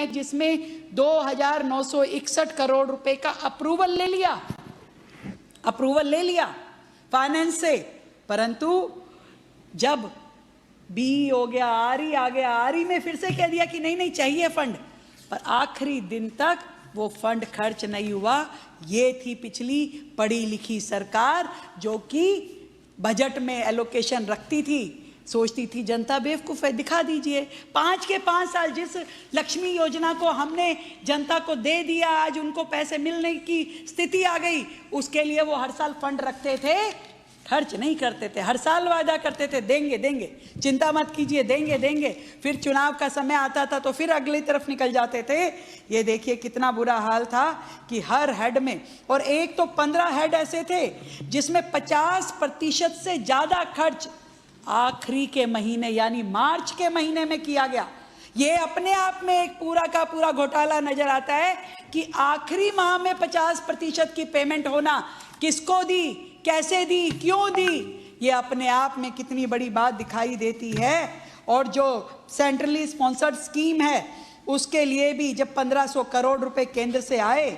योजनाएं जिसमें 2,961 करोड़ रुपए का अप्रूवल ले लिया फाइनेंस से, परंतु जब बी हो गया, आरई आ गया, आरई में फिर से कह दिया कि नहीं चाहिए फंड, पर आखिरी दिन तक वो फंड खर्च नहीं हुआ। ये थी पिछली पढ़ी लिखी सरकार जो कि बजट में एलोकेशन रखती थी, सोचती थी जनता बेवकूफ़ है, दिखा दीजिए। 5 के 5 साल जिस लक्ष्मी योजना को हमने जनता को दे दिया, आज उनको पैसे मिलने की स्थिति आ गई, उसके लिए वो हर साल फंड रखते थे, खर्च नहीं करते थे। हर साल वादा करते थे देंगे, चिंता मत कीजिए, देंगे। फिर चुनाव का समय आता था तो फिर अगली तरफ निकल जाते थे। ये देखिए कितना बुरा हाल था कि हर हेड में, और एक तो 15 हेड ऐसे थे जिसमें 50% से ज़्यादा खर्च आखिरी के महीने यानी मार्च के महीने में किया गया। ये अपने आप में एक पूरा का पूरा घोटाला नजर आता है कि आखिरी माह में 50% की पेमेंट होना, किसको दी, कैसे दी, क्यों दी, ये अपने आप में कितनी बड़ी बात दिखाई देती है। और जो सेंट्रली स्पॉन्सर्ड स्कीम है उसके लिए भी जब 1500 करोड़ रुपए केंद्र से आए,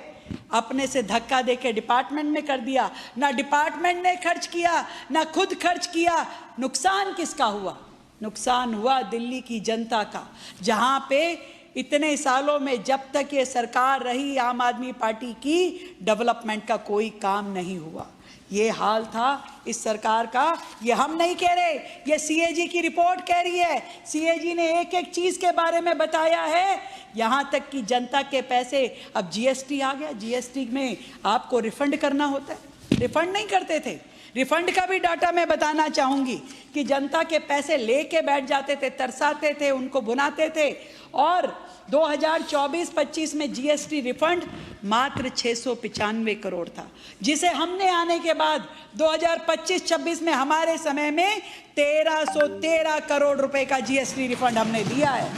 अपने से धक्का देके डिपार्टमेंट में कर दिया। ना डिपार्टमेंट ने खर्च किया, ना खुद खर्च किया। नुकसान किसका हुआ? नुकसान हुआ दिल्ली की जनता का, जहां पे इतने सालों में जब तक ये सरकार रही आम आदमी पार्टी की, डेवलपमेंट का कोई काम नहीं हुआ। ये हाल था इस सरकार का। ये हम नहीं कह रहे, ये सीएजी की रिपोर्ट कह रही है। सीएजी ने एक एक चीज के बारे में बताया है, यहां तक कि जनता के पैसे, अब जीएसटी आ गया, जीएसटी में आपको रिफंड करना होता है, रिफंड नहीं करते थे। रिफंड का भी डाटा मैं बताना चाहूंगी कि जनता के पैसे लेके बैठ जाते थे, तरसाते थे, उनको भुनाते थे। और 2024-25 में जीएसटी रिफंड मात्र 695 करोड़ था, जिसे हमने आने के बाद 2025-26 में हमारे समय में 1313 करोड़ रुपए का जीएसटी रिफंड हमने दिया है।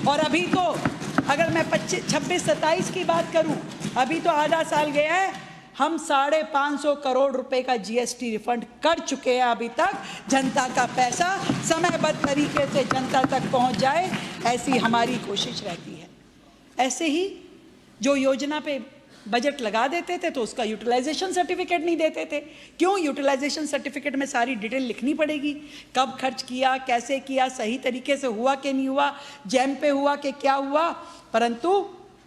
और अभी तो अगर मैं 26-27 की बात करूं, अभी तो आधा साल गया है, हम 550 करोड़ रुपए का जीएसटी रिफंड कर चुके हैं। अभी तक जनता का पैसा समयबद्ध तरीके से जनता तक पहुंच जाए, ऐसी हमारी कोशिश रहती है। ऐसे ही जो योजना पे बजट लगा देते थे तो उसका यूटिलाइजेशन सर्टिफिकेट नहीं देते थे। क्यों? यूटिलाइजेशन सर्टिफिकेट में सारी डिटेल लिखनी पड़ेगी, कब खर्च किया, कैसे किया, सही तरीके से हुआ कि नहीं हुआ, जैम पे हुआ कि क्या हुआ। परंतु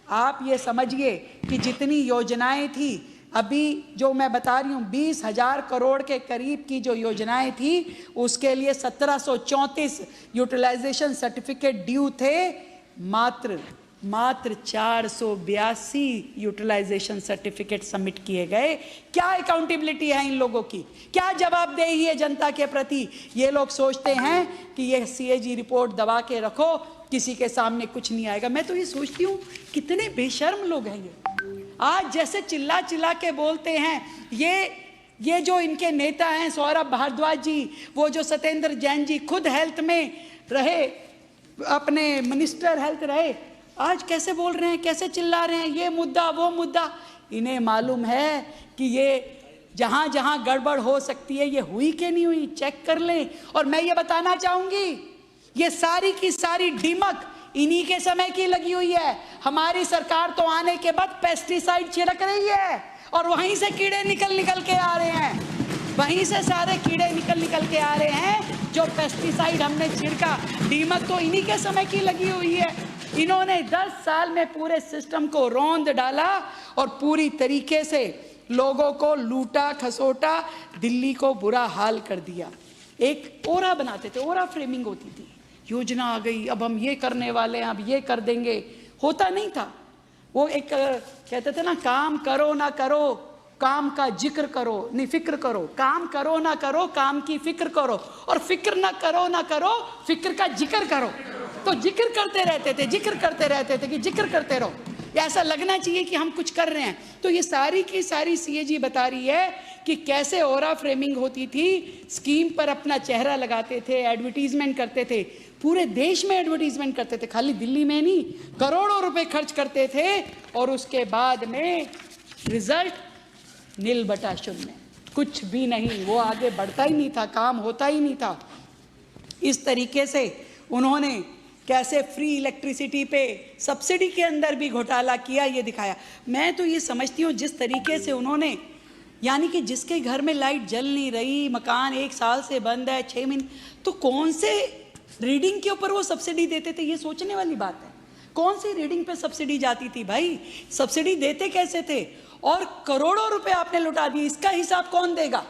आप ये समझिए कि जितनी योजनाएं थी, अभी जो मैं बता रही हूँ 20,000 करोड़ के करीब की जो योजनाएं थी, उसके लिए 1734 यूटिलाइजेशन सर्टिफिकेट ड्यू थे। मात्र 482 यूटिलाइजेशन सर्टिफिकेट सबमिट किए गए। क्या अकाउंटेबिलिटी है इन लोगों की? क्या जवाबदेही है जनता के प्रति? ये लोग सोचते हैं कि ये सीएजी रिपोर्ट दबा के रखो, किसी के सामने कुछ नहीं आएगा। मैं तो ये सोचती हूँ कितने बेशर्म लोग हैं ये। आज जैसे चिल्ला चिल्ला के बोलते हैं, ये जो इनके नेता हैं सौरभ भारद्वाज जी, वो जो सत्येंद्र जैन जी खुद हेल्थ में रहे, अपने मिनिस्टर हेल्थ रहे, आज कैसे बोल रहे हैं, कैसे चिल्ला रहे हैं, ये मुद्दा वो मुद्दा। इन्हें मालूम है कि ये जहां जहां गड़बड़ हो सकती है, ये हुई कि नहीं हुई, चेक कर लें। और मैं ये बताना चाहूंगी, ये सारी की सारी डीमक इन्हीं के समय की लगी हुई है। हमारी सरकार तो आने के बाद पेस्टिसाइड छिड़क रही है और वहीं से कीड़े निकल के आ रहे हैं, वहीं से सारे कीड़े निकल के आ रहे हैं जो पेस्टिसाइड हमने छिड़का। दीमक तो इन्हीं के समय की लगी हुई है। इन्होंने 10 साल में पूरे सिस्टम को रौंद डाला और पूरी तरीके से लोगों को लूटा खसोटा, दिल्ली को बुरा हाल कर दिया। एक ओरा बनाते थे, ओरा फ्रेमिंग होती थी, योजना आ गई, अब हम ये करने वाले हैं, अब ये कर देंगे। होता नहीं था। वो एक कहते थे ना, काम करो ना करो, काम का जिक्र करो, नहीं फिक्र करो, काम करो ना करो, काम की फिक्र करो, और फिक्र ना करो, फिक्र का जिक्र करो। तो जिक्र करते रहते थे कि जिक्र करते रहो, ऐसा लगना चाहिए कि हम कुछ कर रहे हैं। तो ये सारी की सारी सीएजी बता रही है कि कैसे ओरा फ्रेमिंग होती थी, स्कीम पर अपना चेहरा लगाते थे, एडवर्टीजमेंट करते थे, पूरे देश में एडवर्टीजमेंट करते थे, खाली दिल्ली में नहीं, करोड़ों रुपए खर्च करते थे, और उसके बाद में रिजल्ट नील बटा शून्य, कुछ भी नहीं, वो आगे बढ़ता ही नहीं था, काम होता ही नहीं था। इस तरीके से उन्होंने कैसे फ्री इलेक्ट्रिसिटी पे सब्सिडी के अंदर भी घोटाला किया, ये दिखाया। मैं तो ये समझती हूँ जिस तरीके से उन्होंने, यानी कि जिसके घर में लाइट जल नहीं रही, मकान 1 साल से बंद है, 6 महीने, तो कौन से रीडिंग के ऊपर वो सब्सिडी देते थे, ये सोचने वाली बात है। कौन सी रीडिंग पे सब्सिडी जाती थी भाई, सब्सिडी देते कैसे थे? और करोड़ों रुपए आपने लुटा दिए, इसका हिसाब कौन देगा?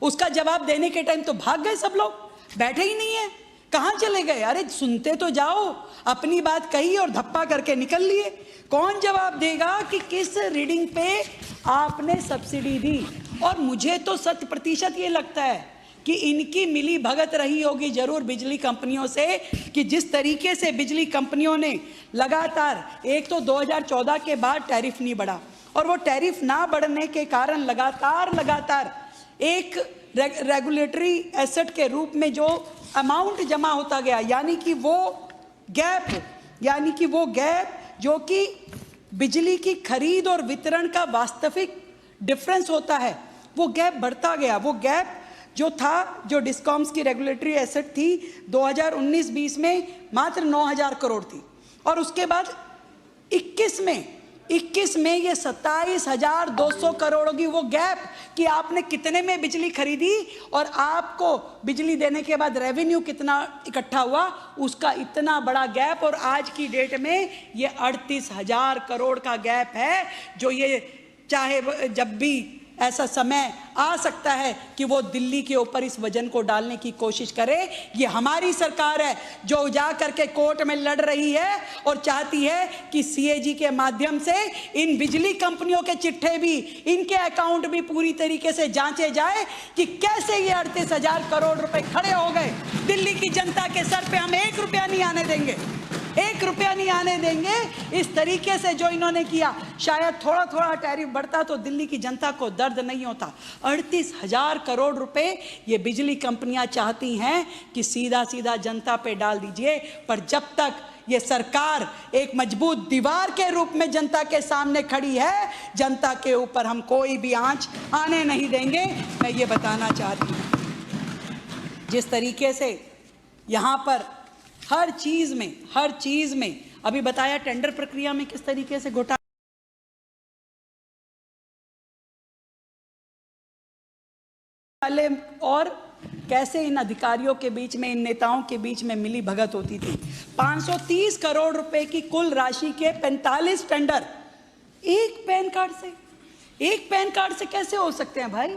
उसका जवाब देने के टाइम तो भाग गए सब लोग, बैठे ही नहीं है, कहाँ चले गए? अरे सुनते तो जाओ, अपनी बात कही और धप्पा करके निकल लिए। कौन जवाब देगा कि किस रीडिंग पे आपने सब्सिडी दी? और मुझे तो 100% ये लगता है कि इनकी मिली भगत रही होगी जरूर बिजली कंपनियों से, कि जिस तरीके से बिजली कंपनियों ने लगातार, एक तो 2014 के बाद टैरिफ नहीं बढ़ा, और वो टैरिफ ना बढ़ने के कारण लगातार एक रेगुलेटरी एसेट के रूप में जो अमाउंट जमा होता गया, यानी कि वो गैप जो कि बिजली की खरीद और वितरण का वास्तविक डिफरेंस होता है, वो गैप बढ़ता गया। वो गैप जो था, जो डिस्कॉम्स की रेगुलेटरी एसेट थी 2019-20 में मात्र 9,000 करोड़ थी, और उसके बाद 21 में ये 27,200 करोड़ होगी वो गैप, कि आपने कितने में बिजली खरीदी और आपको बिजली देने के बाद रेवेन्यू कितना इकट्ठा हुआ, उसका इतना बड़ा गैप। और आज की डेट में ये 38,000 करोड़ का गैप है, जो ये चाहे जब भी ऐसा समय आ सकता है कि वो दिल्ली के ऊपर इस वजन को डालने की कोशिश करे। ये हमारी सरकार है जो जा करके कोर्ट में लड़ रही है और चाहती है कि सीएजी के माध्यम से इन बिजली कंपनियों के चिट्ठे भी, इनके अकाउंट भी पूरी तरीके से जांचे जाए कि कैसे ये 38,000 करोड़ रुपए खड़े हो गए। दिल्ली की जनता के सर पे हम 1 रुपया नहीं आने देंगे, 1 रुपया नहीं आने देंगे। इस तरीके से जो इन्होंने किया, शायद थोड़ा थोड़ा टैरिफ बढ़ता तो दिल्ली की जनता को दर्द नहीं होता। 38,000 करोड़ रुपए ये बिजली कंपनियां चाहती हैं कि सीधा सीधा जनता पे डाल दीजिए, पर जब तक ये सरकार एक मजबूत दीवार के रूप में जनता के सामने खड़ी है, जनता के ऊपर हम कोई भी आंच आने नहीं देंगे। मैं ये बताना चाहती हूँ, जिस तरीके से यहाँ पर हर चीज में अभी बताया, टेंडर प्रक्रिया में किस तरीके से घोटाले और कैसे इन अधिकारियों के बीच में, इन नेताओं के बीच में मिली भगत होती थी। 530 करोड़ रुपए की कुल राशि के 45 टेंडर एक पैन कार्ड से कैसे हो सकते हैं भाई?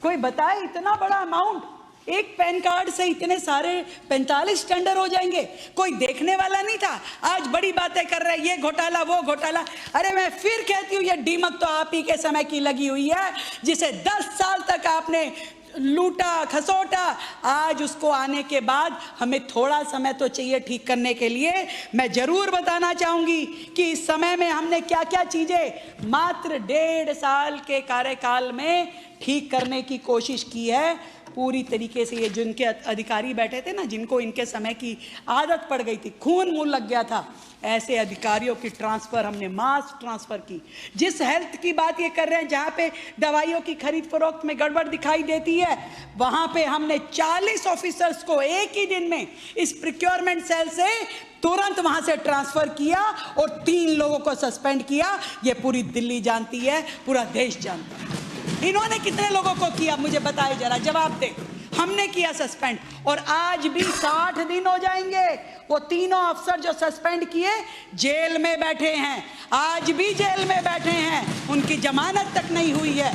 कोई बताए, इतना बड़ा अमाउंट एक पैन कार्ड से इतने सारे 45 टेंडर हो जाएंगे? कोई देखने वाला नहीं था। आज बड़ी बातें कर रहे हैं, ये घोटाला वो घोटाला। अरे मैं फिर कहती हूँ, ये डीमक तो आप ही के समय की लगी हुई है, जिसे 10 साल तक आपने लूटा खसोटा। आज उसको आने के बाद हमें थोड़ा समय तो चाहिए ठीक करने के लिए। मैं जरूर बताना चाहूंगी कि इस समय में हमने क्या क्या चीजें मात्र 1.5 साल के कार्यकाल में ठीक करने की कोशिश की है। पूरी तरीके से ये जिनके अधिकारी बैठे थे ना, जिनको इनके समय की आदत पड़ गई थी, खून मुंह लग गया था, ऐसे अधिकारियों की ट्रांसफर हमने मास ट्रांसफर की। जिस हेल्थ की बात ये कर रहे हैं, जहाँ पे दवाइयों की खरीद फरोख्त में गड़बड़ दिखाई देती है, वहाँ पे हमने 40 ऑफिसर्स को एक ही दिन में इस प्रोक्योरमेंट सेल से तुरंत वहां से ट्रांसफर किया और 3 लोगों को सस्पेंड किया। ये पूरी दिल्ली जानती है, पूरा देश जानता है। इन्होंने कितने लोगों को किया, मुझे बताए जरा, जवाब दे। हमने किया सस्पेंड, और आज भी 60 दिन हो जाएंगे। वो तीनों अफसर जो सस्पेंड किए जेल में बैठे हैं, आज भी जेल में बैठे हैं, उनकी जमानत तक नहीं हुई है।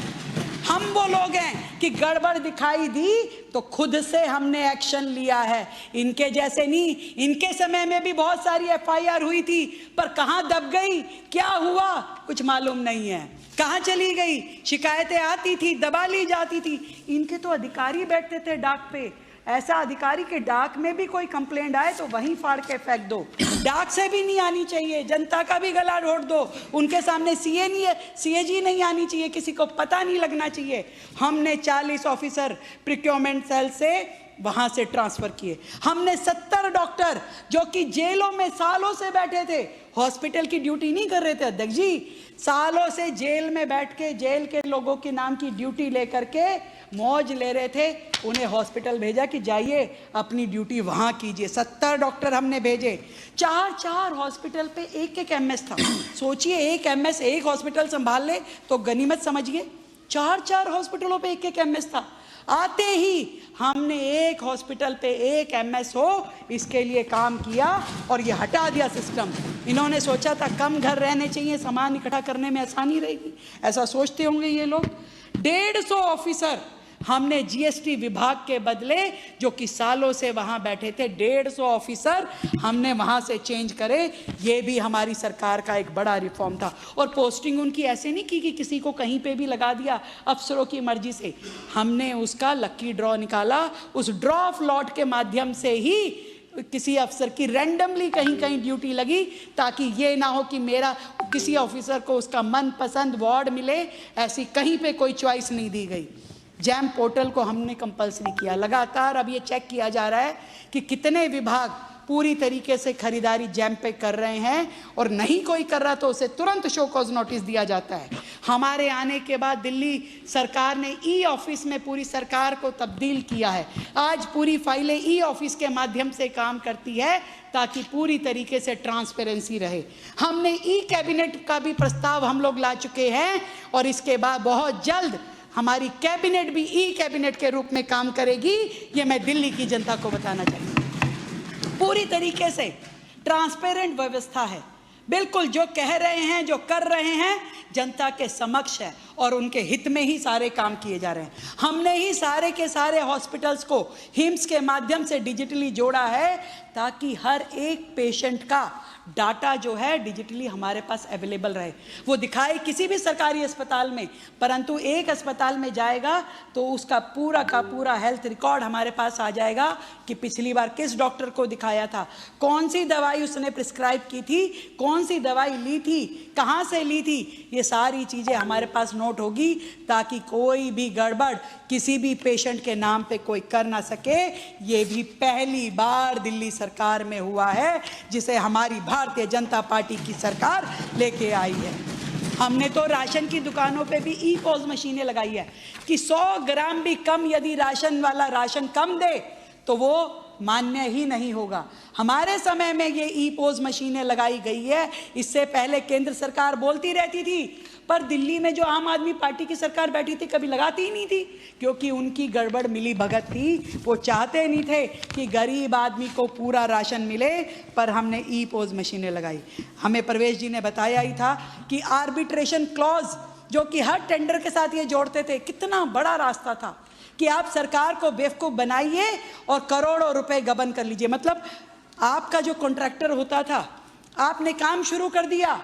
हम वो लोग हैं कि गड़बड़ दिखाई दी तो खुद से हमने एक्शन लिया है। इनके जैसे नहीं, इनके समय में भी बहुत सारी एफआईआर हुई थी, पर कहां दब गई, क्या हुआ, कुछ मालूम नहीं है, कहां चली गई। शिकायतें आती थी, दबा ली जाती थी। इनके तो अधिकारी बैठते थे डाक पे, ऐसा अधिकारी के डाक में भी कोई कंप्लेंट आए तो वहीं फाड़ के फेंक दो। डाक से भी नहीं आनी चाहिए, जनता का भी गला घोट दो। उनके सामने सीएजी नहीं आनी चाहिए, किसी को पता नहीं लगना चाहिए। हमने 40 ऑफिसर प्रोक्योरमेंट सेल से वहां से ट्रांसफर किए। हमने 70 डॉक्टर जो कि जेलों में सालों से बैठे थे, हॉस्पिटल की ड्यूटी नहीं कर रहे थे अध्यक्ष जी, सालों से जेल में बैठ के जेल के लोगों के नाम की ड्यूटी लेकर के मौज ले रहे थे, उन्हें हॉस्पिटल भेजा कि जाइए अपनी ड्यूटी वहां कीजिए। 70 डॉक्टर हमने भेजे। 4 हॉस्पिटल पे एक एमएस था। सोचिए, एक एमएस एक हॉस्पिटल संभाल ले तो गनीमत समझिए। 4 हॉस्पिटलों पे एक एमएस था। आते ही हमने एक हॉस्पिटल पे एक एमएस हो, इसके लिए काम किया और ये हटा दिया सिस्टम। इन्होंने सोचा था कम घर रहने चाहिए, सामान इकट्ठा करने में आसानी रहेगी, ऐसा सोचते होंगे ये लोग। 150 ऑफिसर हमने जीएसटी विभाग के बदले, जो कि सालों से वहां बैठे थे, 150 ऑफिसर हमने वहां से चेंज करे। ये भी हमारी सरकार का एक बड़ा रिफॉर्म था। और पोस्टिंग उनकी ऐसे नहीं की कि किसी को कहीं पे भी लगा दिया अफसरों की मर्जी से। हमने उसका लकी ड्रॉ निकाला, उस ड्रॉ ऑफ लॉट के माध्यम से ही किसी अफसर की रैंडमली कहीं कहीं ड्यूटी लगी, ताकि ये ना हो कि मेरा किसी ऑफिसर को उसका मनपसंद वार्ड मिले, ऐसी कहीं पे कोई चॉइस नहीं दी गई। जैम पोर्टल को हमने कंपलसरी किया। लगातार अब ये चेक किया जा रहा है कि कितने विभाग पूरी तरीके से खरीदारी जैम पे कर रहे हैं, और नहीं कोई कर रहा तो उसे तुरंत शो कॉज नोटिस दिया जाता है। हमारे आने के बाद दिल्ली सरकार ने ई ऑफिस में पूरी सरकार को तब्दील किया है। आज पूरी फाइलें ई ऑफिस के माध्यम से काम करती है, ताकि पूरी तरीके से ट्रांसपेरेंसी रहे। हमने ई कैबिनेट का भी प्रस्ताव हम लोग ला चुके हैं, और इसके बाद बहुत जल्द हमारी कैबिनेट भी ई कैबिनेट के रूप में काम करेगी। ये मैं दिल्ली की जनता को बताना चाहती हूँ। पूरी तरीके से ट्रांसपेरेंट व्यवस्था है। बिल्कुल जो कह रहे हैं, जो कर रहे हैं, जनता के समक्ष है, और उनके हित में ही सारे काम किए जा रहे हैं। हमने ही सारे के सारे हॉस्पिटल्स को हिम्स के माध्यम से डिजिटली जोड़ा है, ताकि हर एक पेशेंट का डाटा जो है डिजिटली हमारे पास अवेलेबल रहे। वो दिखाए किसी भी सरकारी अस्पताल में, परंतु एक अस्पताल में जाएगा तो उसका पूरा का पूरा हेल्थ रिकॉर्ड हमारे पास आ जाएगा कि पिछली बार किस डॉक्टर को दिखाया था, कौन सी दवाई उसने प्रिस्क्राइब की थी, कौन सी दवाई ली थी, कहाँ से ली थी। ये सारी चीज़ें हमारे पास नोट होगी, ताकि कोई भी गड़बड़ किसी भी पेशेंट के नाम पे कोई कर ना सके। ये भी पहली बार दिल्ली सरकार में हुआ है, जिसे हमारी भारतीय जनता पार्टी की सरकार लेके आई है। हमने तो राशन की दुकानों पे भी ई पॉज मशीनें लगाई है कि 100 ग्राम भी कम यदि राशन वाला राशन कम दे तो वो मान्य ही नहीं होगा। हमारे समय में ये ई पोज मशीनें लगाई गई है। इससे पहले केंद्र सरकार बोलती रहती थी, पर दिल्ली में जो आम आदमी पार्टी की सरकार बैठी थी कभी लगाती ही नहीं थी, क्योंकि उनकी गड़बड़ मिली भगत थी। वो चाहते नहीं थे कि गरीब आदमी को पूरा राशन मिले, पर हमने ई पोज मशीनें लगाई। हमें परवेश जी ने बताया ही था कि आर्बिट्रेशन क्लॉज, जो कि हर टेंडर के साथ ये जोड़ते थे, कितना बड़ा रास्ता था कि आप सरकार को बेवकूफ़ बनाइए और करोड़ों रुपए गबन कर लीजिए। मतलब आपका जो कॉन्ट्रैक्टर होता था, आपने काम शुरू कर दिया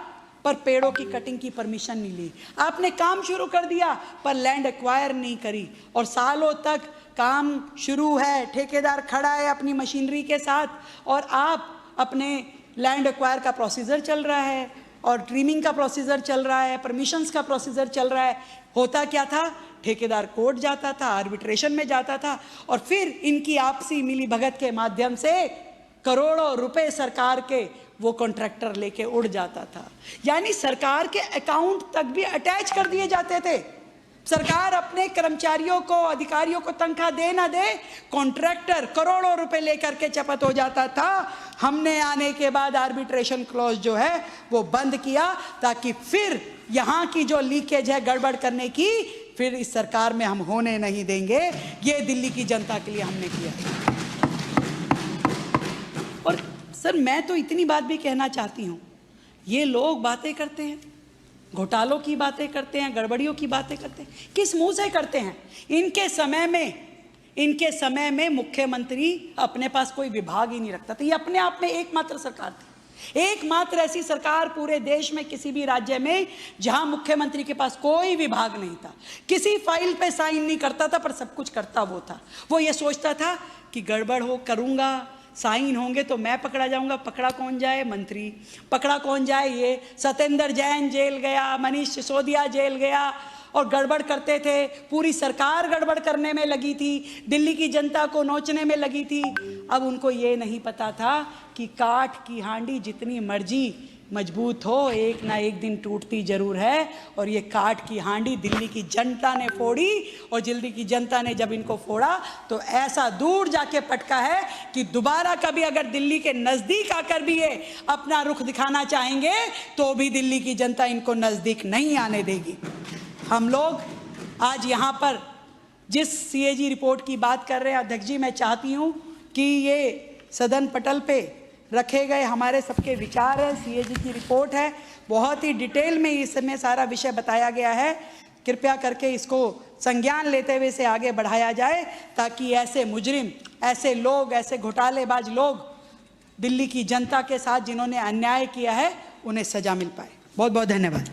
पर पेड़ों की कटिंग की परमिशन नहीं ली, आपने काम शुरू कर दिया पर लैंड एक्वायर नहीं करी, और सालों तक काम शुरू है, ठेकेदार खड़ा है अपनी मशीनरी के साथ, और आप अपने लैंड एक्वायर का प्रोसीजर चल रहा है, और ट्रिमिंग का प्रोसीजर चल रहा है, परमिशंस का प्रोसीजर चल रहा है। होता क्या था, ठेकेदार कोर्ट जाता था, आर्बिट्रेशन में जाता था, और फिर इनकी आपसी मिली भगत के माध्यम से करोड़ों रुपए सरकार के वो कॉन्ट्रैक्टर लेके उड़ जाता था। यानी सरकार के अकाउंट तक भी अटैच कर दिए जाते थे। सरकार अपने कर्मचारियों को, अधिकारियों को तनख्वाह दे ना दे, कॉन्ट्रैक्टर करोड़ों रुपए लेकर के चपत हो जाता था। हमने आने के बाद आर्बिट्रेशन क्लॉज जो है वो बंद किया, ताकि फिर यहाँ की जो लीकेज है गड़बड़ करने की, फिर इस सरकार में हम होने नहीं देंगे। ये दिल्ली की जनता के लिए हमने किया। और सर, मैं तो इतनी बात भी कहना चाहती हूँ, ये लोग बातें करते हैं, घोटालों की बातें करते हैं, गड़बड़ियों की बातें करते हैं, किस मुंह से करते हैं? इनके समय में मुख्यमंत्री अपने पास कोई विभाग ही नहीं रखता था। ये अपने आप में एकमात्र सरकार थी, एकमात्र ऐसी सरकार पूरे देश में किसी भी राज्य में जहां मुख्यमंत्री के पास कोई विभाग नहीं था, किसी फाइल पे साइन नहीं करता था, पर सब कुछ करता वो था। वो ये सोचता था कि गड़बड़ हो करूंगा, साइन होंगे तो मैं पकड़ा जाऊंगा। पकड़ा कौन जाए? मंत्री। पकड़ा कौन जाए? ये सत्येंद्र जैन जेल गया, मनीष सिसोदिया जेल गया, और गड़बड़ करते थे, पूरी सरकार गड़बड़ करने में लगी थी, दिल्ली की जनता को नोचने में लगी थी। अब उनको ये नहीं पता था कि काठ की हांडी जितनी मर्जी मजबूत हो, एक ना एक दिन टूटती जरूर है। और ये काठ की हांडी दिल्ली की जनता ने फोड़ी, और दिल्ली की जनता ने जब इनको फोड़ा तो ऐसा दूर जाके पटका है कि दोबारा कभी अगर दिल्ली के नज़दीक आकर भी ये अपना रुख दिखाना चाहेंगे तो भी दिल्ली की जनता इनको नज़दीक नहीं आने देगी। हम लोग आज यहाँ पर जिस CAG रिपोर्ट की बात कर रहे हैं, अध्यक्ष जी, मैं चाहती हूँ कि ये सदन पटल पे रखे गए हमारे सबके विचार है। CAG की रिपोर्ट है, बहुत ही डिटेल में इसमें सारा विषय बताया गया है। कृपया करके इसको संज्ञान लेते हुए इसे आगे बढ़ाया जाए, ताकि ऐसे मुजरिम, ऐसे लोग, ऐसे घोटालेबाज लोग दिल्ली की जनता के साथ जिन्होंने अन्याय किया है, उन्हें सजा मिल पाए। बहुत बहुत धन्यवाद।